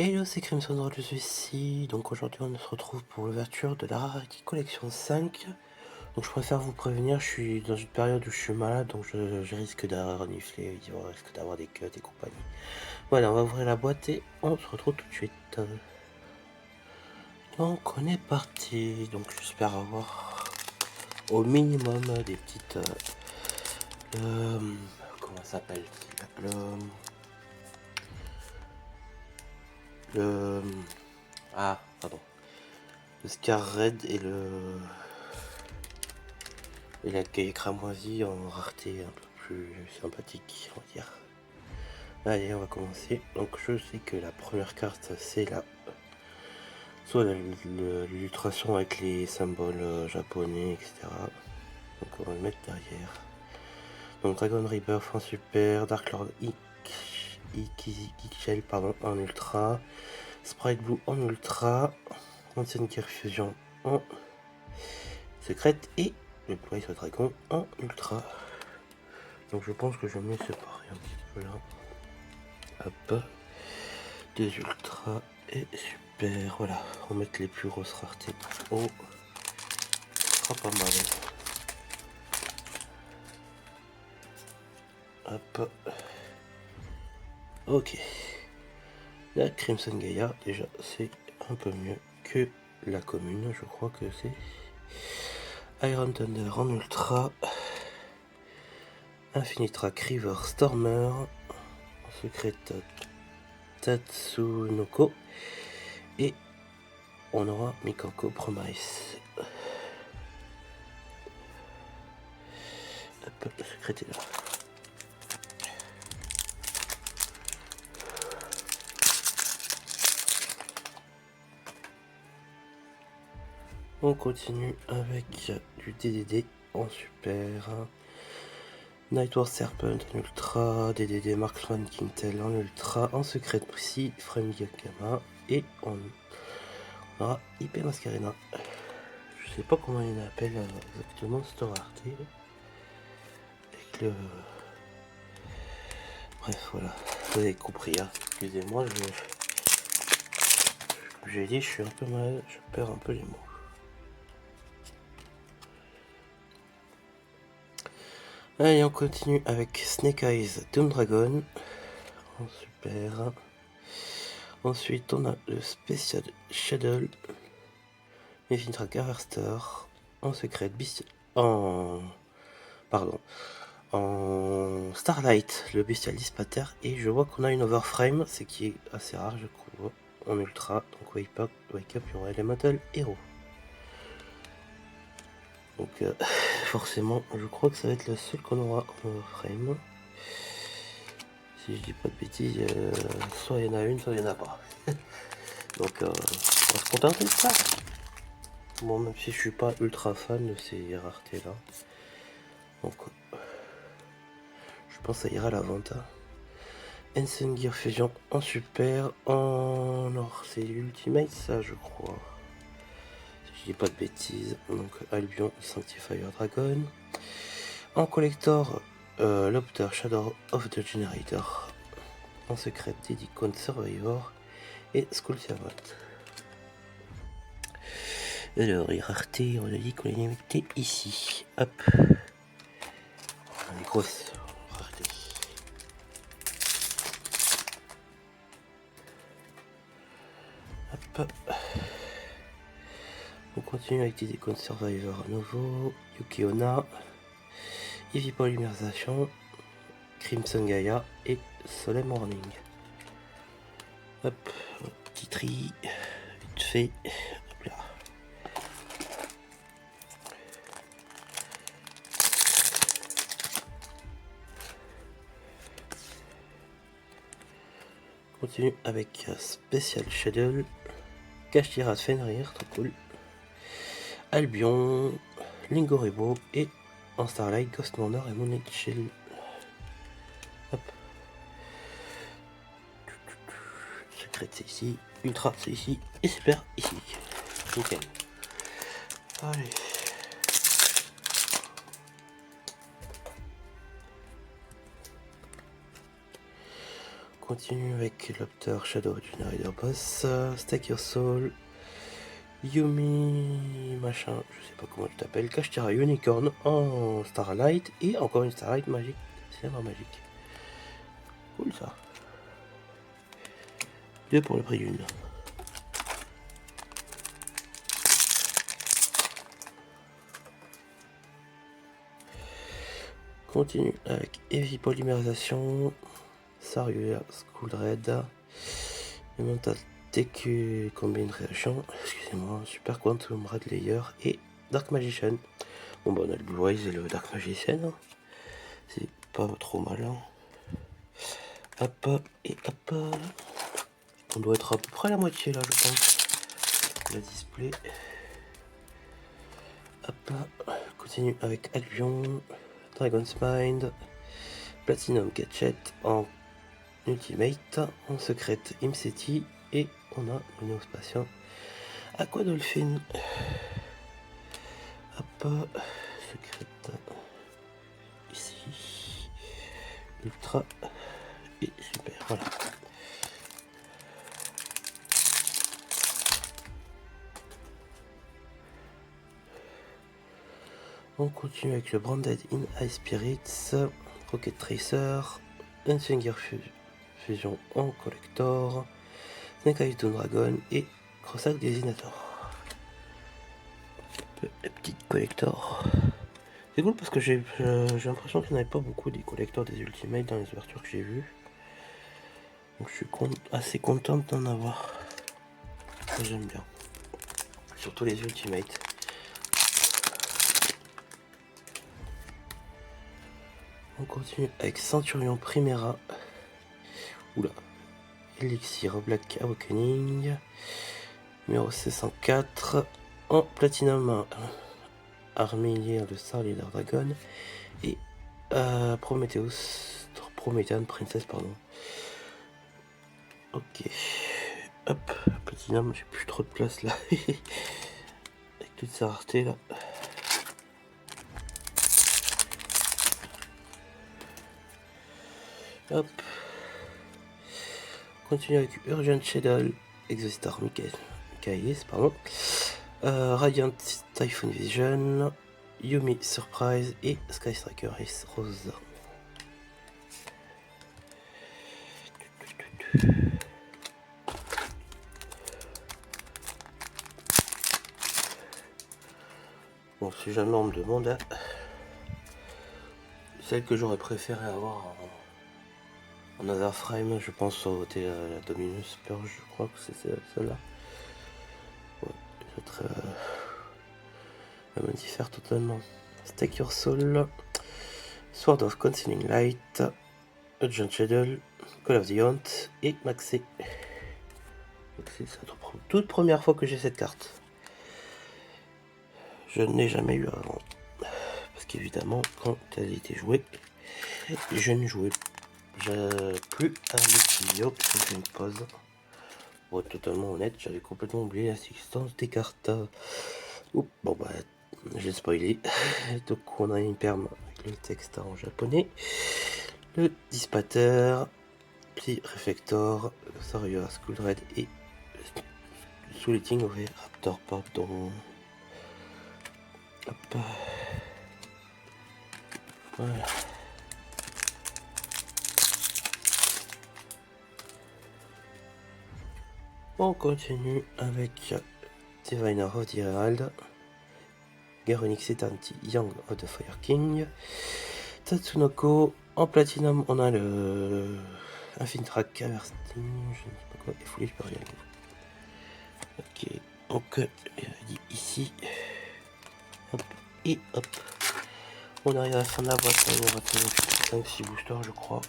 Hello, c'est Crimson Road, je suis ici. Donc aujourd'hui on se retrouve pour l'ouverture de la Rarity Collection 5. Donc je préfère vous prévenir, je suis dans une période où je suis malade, donc je risque d'avoir renifler, je risque d'avoir des cuts et compagnie. Voilà, on va ouvrir la boîte et on se retrouve tout de suite. Donc on est parti. Donc j'espère avoir au minimum des petites... comment ça s'appelle Ah, pardon. Le Scar Red et la caille cramoisie en rareté un peu plus sympathique, on va dire. Allez, on va commencer. Donc je sais que la première carte c'est soit l'illustration avec les symboles japonais, etc. Donc on va le mettre derrière. Donc Dragon Rebirth en super, Dark Lord Ikishel pardon en ultra, Sprite Blue en ultra, Ancienne Gear Fusion en secrète et le Blaze Dragon en ultra. Donc je pense que je vais me séparer un petit peu là. Hop, des ultras et super. Voilà, on va mettre les plus grosses raretés en haut. Ce sera pas mal. Hop. Ok. La Crimson Gaia, déjà, c'est un peu mieux que la commune. Je crois que c'est Iron Thunder en ultra. Infinitra River Stormer. En secret Tatsunoko. Et on aura Mikoko Promise. Hop, le secret est là. On continue avec du DDD en super. Nightward Serpent en ultra, DDD Marksman Kingtail en ultra, en secret aussi, Frame Yakama, et on aura IP Mascarena. Je sais pas comment il appelle exactement cette rareté. Avec le... Bref, voilà, vous avez compris, hein. Excusez-moi, j'ai dit, je suis un peu malade, je perds un peu les mots. Allez, on continue avec Snake Eyes Doom Dragon en super. Ensuite, on a le Special Shadow, Infinitra Harvester, en secret Bestial. Pardon. En Starlight, le Bestial Dispater. Et je vois qu'on a une Overframe, ce qui est assez rare, je crois. En ultra, donc Wake Up, your Elemental Hero. Donc, forcément, je crois que ça va être le seul qu'on aura en Overframe. Si je dis pas de bêtises, soit il y en a une, soit il n'y en a pas. Donc, on va se contenter de ça. Bon, même si je suis pas ultra fan de ces raretés là. Donc, je pense que ça ira à la vente. Ancient Gear Fusion en super. En or, c'est l'Ultimate, ça, je crois. Si je dis pas de bêtises. Donc, Albion Sanctifier Dragon. En collector, l'Opter Shadow of the Generator. En secret, Dedicon Survivor. Et Skull Servant. Alors, les raretés, on a dit qu'on les mettait ici. Hop. Les grosses raretés. Hop. On continue avec des icônes Survivor à nouveau. Yukiona. Eevee Polymérisation. Crimson Gaia et Soleil Morning. Hop. Petit tri. Vite fait. Hop là. Continue avec Special Shadow. Kashtira Fenrir, trop cool. Albion, Lingorebo et en Starlight, Ghost Mourner et Moon Chill. Hop. Secret c'est ici, Ultra c'est ici, et Super ici. Nickel. Allez. continue avec Lopter, Shadow, Junior Rider Boss, Stake Your Soul, Yumi, machin, je sais pas comment tu t'appelles, Kashtira Unicorn en Starlight, et encore une Starlight magique, célèbre magique. Cool ça. 2 pour le prix d'une. Continue avec Heavy Polymérisation, Saria, School Red, Elemental TQ Combine Réaction, excusez-moi, Super Quantum Red Layer et Dark Magician. Bon bah on a le Blue Eyes et le Dark Magician, hein. C'est pas trop mal. Hein. Hop, et hop. On doit être à peu près à la moitié là, je pense. Le display. Hop, continue avec Albion, Dragon's Mind, Platinum Gadget en Ultimate, en secrète Imseti et on a le Néospatien Aquadolphin. Hop, secrète ici, ultra et super, voilà. On continue avec le Branded in High Spirits, Rocket Tracer, Ancient Gear Fusion en collector, Snake Eyes Doom Dragon et Crossack Designator. Les petites collectors. C'est cool parce que j'ai l'impression qu'il n'y en avait pas beaucoup des collectors des Ultimates dans les ouvertures que j'ai vues. Donc je suis assez content d'en avoir. J'aime bien. Surtout les Ultimates. On continue avec Centurion Primera. Oula. Elixir Black Awakening. Numéro 604. En Platinum. Armée de Star Leader Dragon. Et Promethean Princess, pardon. Ok. Hop. Platinum, j'ai plus trop de place là. Avec toute sa rareté là. Hop. Continue avec Urgent Shadow, Exostar Micaelis, pardon. Radiant Typhoon Vision, Yumi Surprise et Sky Striker Ace Rose. Bon, si jamais on me demande, celle que j'aurais préféré avoir en Otherframe, je pense au la Dominus Purge, je crois que c'est celle-là. Ouais, ça va me diffère totalement. Stake Your Soul, Sword of Concealing Light, Urgent Shadow, Call of the Hunt et Maxé. C'est la toute première fois que j'ai cette carte. Je n'ai jamais eu avant. Parce qu'évidemment, quand elle a été jouée, je ne jouais plus à l'Estudio puisque j'ai une pause. Pour être totalement honnête, j'avais complètement oublié l'assistance des cartes. Oups, bon bah, j'ai spoilé. Donc on a une perme avec le texte en japonais. Le Dispater, Pli Reflector, Saria School Red et Souliting of Raptor, pardon. Hop. Voilà. On continue avec Diviner of the Herald, Garonix Eternity Young of the Fire King, Tatsunoko. En Platinum, on a le Infintrack Aversing, je ne sais pas quoi, et Foolish Burial. Ok, donc ici, hop, et hop. On arrive à la fin de la boîte, on va faire 5-6 boosters, je crois.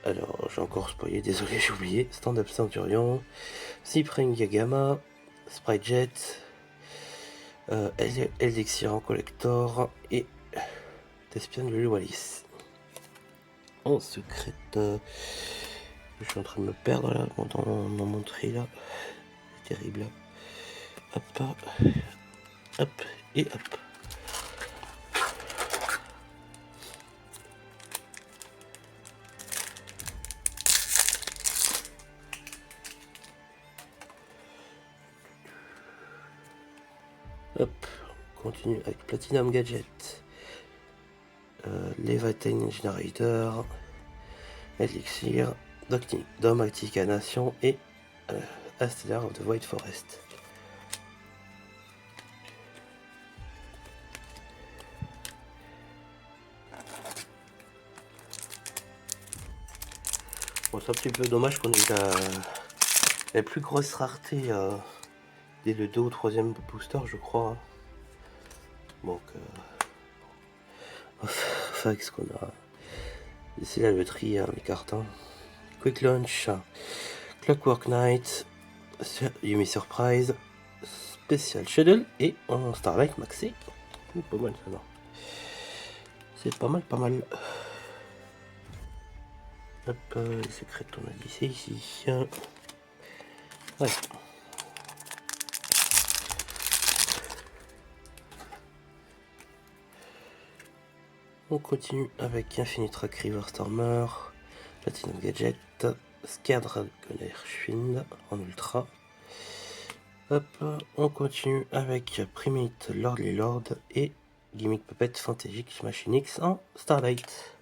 Alors, j'ai encore spoilé, désolé, j'ai oublié. Stand-up Centurion, Cypring Yagama, Sprite Jet, Elixir en collector et Tespion Lulu Wallis. En secrète, je suis en train de me perdre là dans mon tri là. C'est terrible. Hop, hop et hop. Hop, on continue avec Platinum Gadget, Leviathan Generator, Elixir, Domestication et Stellar of the White Forest. Bon, c'est un petit peu dommage qu'on ait la plus grosse rareté dès le 2 ou 3e booster, je crois. Donc, fax qu'on a. Ici la loterie, les cartons. Quick Launch, Clockwork Knight, Yumi Surprise, Special Schedule et en Starlight Maxi. Pas mal ça, non? C'est pas mal, pas mal. Hop, les secrets, on a dit c'est ici. Ouais. On continue avec Infinite Track River Stormer, Platinum Gadget, Scared Dragonair Schwind en ultra. Hop, on continue avec Primate Lordly Lord et Gimmick Puppet Fantastic Machine X en Starlight.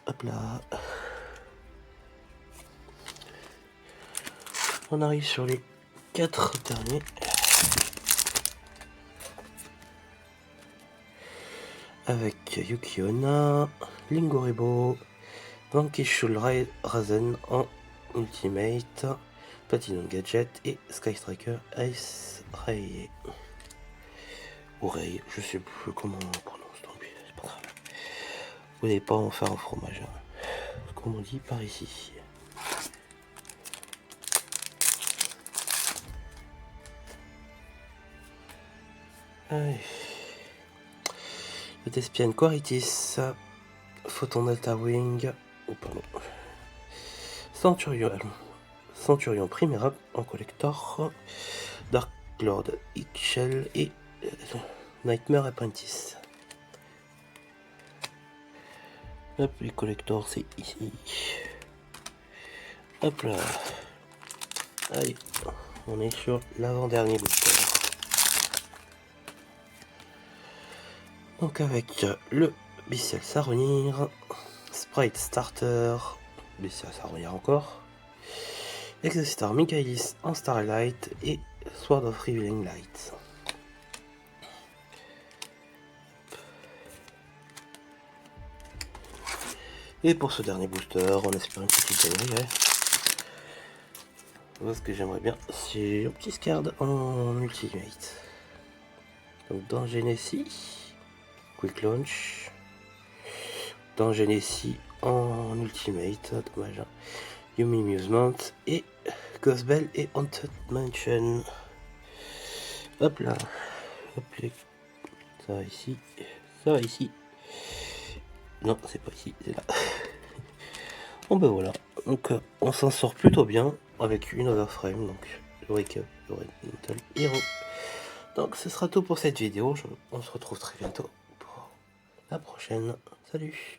Hop là. On arrive sur les 4 derniers. Avec Yuki Onna, Lingoribo, Vanquishul Razen en Ultimate, Platinum Gadget et Sky Striker Ice Ray. Ou Ray, je sais plus comment on prononce, donc c'est pas grave. Vous n'allez pas en faire un fromage, hein, comme on dit par ici. Allez. Le Tespian Quaritis, Photon Delta Wing, oh pardon, Centurion Primera en collector, Dark Lord Ixchel et Nightmare Apprentice. Hop, les collectors c'est ici. Hop là. Allez, on est sur l'avant-dernier booster. Donc avec le Bestial Saronir, Sprite Starter, Bestial Saronir encore, Exostar Michaelis en Starlight et Sword of Revealing Light. Et pour ce dernier booster, on espère une petite galerie. Ouais. Ce que j'aimerais bien, c'est un petit Scard en Ultimate. Donc dans Genesis, Quick Launch, dans Genesis en Ultimate, dommage, hein. Yumi Amusement et Ghostbell et Haunted Mansion. Hop là, hop les... ça va ici, ça va ici. Non, c'est pas ici, c'est là. Bon ben voilà, donc on s'en sort plutôt bien avec une overframe, donc Eureka, Metal Hero. Donc ce sera tout pour cette vidéo, on se retrouve très bientôt pour la prochaine. Salut!